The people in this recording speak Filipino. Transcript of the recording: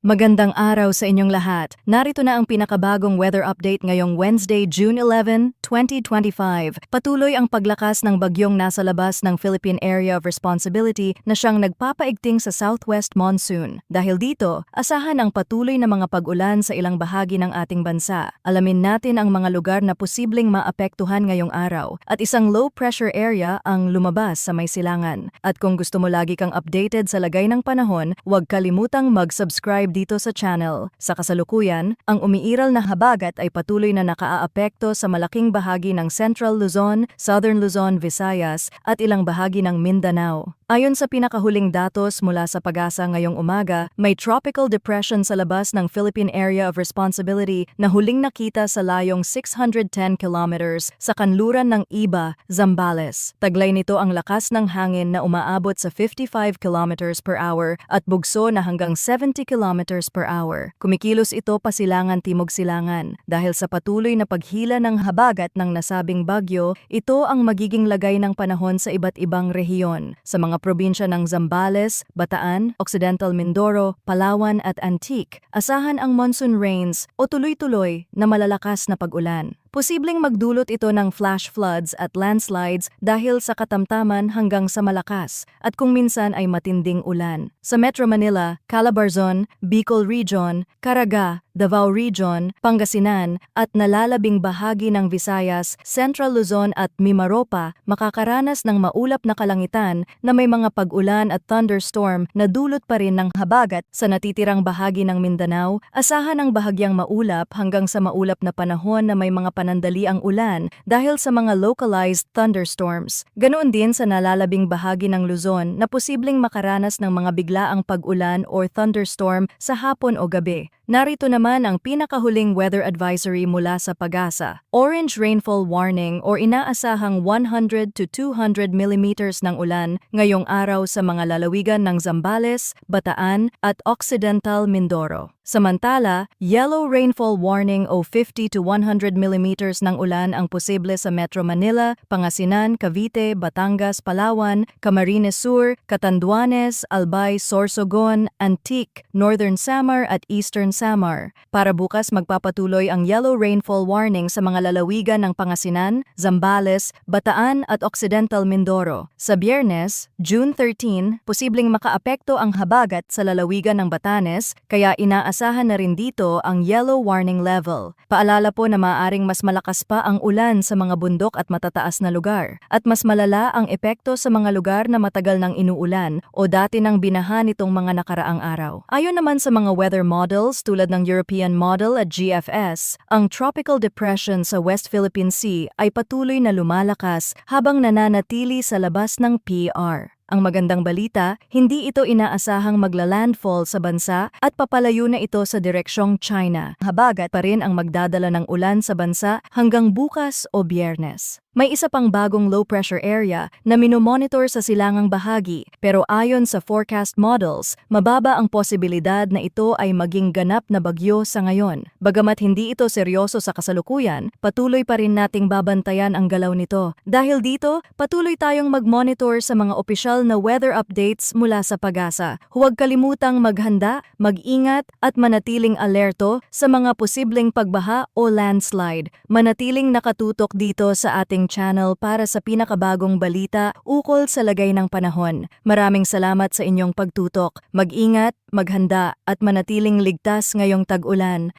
Magandang araw sa inyong lahat. Narito na ang pinakabagong weather update ngayong Wednesday, June 11, 2025. Patuloy ang paglakas ng bagyong nasa labas ng Philippine Area of Responsibility na siyang nagpapaigting sa southwest monsoon. Dahil dito, asahan ang patuloy na mga pag-ulan sa ilang bahagi ng ating bansa. Alamin natin ang mga lugar na posibleng maapektuhan ngayong araw at isang low pressure area ang lumabas sa may silangan. At kung gusto mo lagi kang updated sa lagay ng panahon, huwag kalimutang mag-subscribe dito sa channel. Sa kasalukuyan, ang umiiral na habagat ay patuloy na nakaaapekto sa malaking bahagi ng Central Luzon, Southern Luzon, Visayas at ilang bahagi ng Mindanao. Ayon sa pinakahuling datos mula sa PAGASA ngayong umaga, may tropical depression sa labas ng Philippine Area of Responsibility na huling nakita sa layong 610 kilometers sa kanluran ng Iba, Zambales. Taglay nito ang lakas ng hangin na umaabot sa 55 kilometers per hour at bugso na hanggang 70 kilometers per hour. Kumikilos ito pasilangan-timog silangan. Dahil sa patuloy na paghila ng habagat ng nasabing bagyo, ito ang magiging lagay ng panahon sa iba't ibang rehiyon. Sa mga probinsya ng Zambales, Bataan, Occidental Mindoro, Palawan at Antique, asahan ang monsoon rains o tuloy-tuloy na malalakas na pag-ulan. Posibleng magdulot ito ng flash floods at landslides dahil sa katamtaman hanggang sa malakas at kung minsan ay matinding ulan. Sa Metro Manila, Calabarzon, Bicol Region, Caraga, Davao Region, Pangasinan at nalalabing bahagi ng Visayas, Central Luzon at Mimaropa makakaranas ng maulap na kalangitan na may mga pag-ulan at thunderstorm na dulot pa rin ng habagat. Sa natitirang bahagi ng Mindanao, asahan ang bahagyang maulap hanggang sa maulap na panahon na may mga panandaliang ulan dahil sa mga localized thunderstorms. Ganoon din sa nalalabing bahagi ng Luzon na posibleng makaranas ng mga biglaang pag-ulan or thunderstorm sa hapon o gabi. Narito naman ang pinakahuling weather advisory mula sa PAGASA. Orange rainfall warning o inaasahang 100 to 200 millimeters ng ulan ngayong araw sa mga lalawigan ng Zambales, Bataan at Occidental Mindoro. Samantala, yellow rainfall warning o 50 to 100 millimeters ng ulan ang posible sa Metro Manila, Pangasinan, Cavite, Batangas, Palawan, Camarines Sur, Catanduanes, Albay, Sorsogon, Antique, Northern Samar at Eastern Samar. Para bukas magpapatuloy ang yellow rainfall warning sa mga lalawigan ng Pangasinan, Zambales, Bataan at Occidental Mindoro. Sa Biyernes, June 13, posibleng makaapekto ang habagat sa lalawigan ng Batanes kaya inaasahan na rin dito ang yellow warning level. Paalala po na maaaring mas malakas pa ang ulan sa mga bundok at matataas na lugar at mas malala ang epekto sa mga lugar na matagal nang inuulan o dati nang binaha nitong mga nakaraang araw. Ayon naman sa mga weather models tulad ng European Model at GFS, ang tropical depression sa West Philippine Sea ay patuloy na lumalakas habang nananatili sa labas ng PR. Ang magandang balita, hindi ito inaasahang magla-landfall sa bansa at papalayo na ito sa direksyong China. Habagat pa rin ang magdadala ng ulan sa bansa hanggang bukas o Biyernes. May isa pang bagong low pressure area na minomonitor sa silangang bahagi pero ayon sa forecast models, mababa ang posibilidad na ito ay maging ganap na bagyo sa ngayon. Bagamat hindi ito seryoso sa kasalukuyan, patuloy pa rin nating babantayan ang galaw nito. Dahil dito, patuloy tayong mag-monitor sa mga opisyal na weather updates mula sa PAGASA. Huwag kalimutang maghanda, mag-ingat at manatiling alerto sa mga posibleng pagbaha o landslide. Manatiling nakatutok dito sa ating channel para sa pinakabagong balita ukol sa lagay ng panahon. Maraming salamat sa inyong pagtutok. Mag-ingat, maghanda at manatiling ligtas ngayong tag-ulan.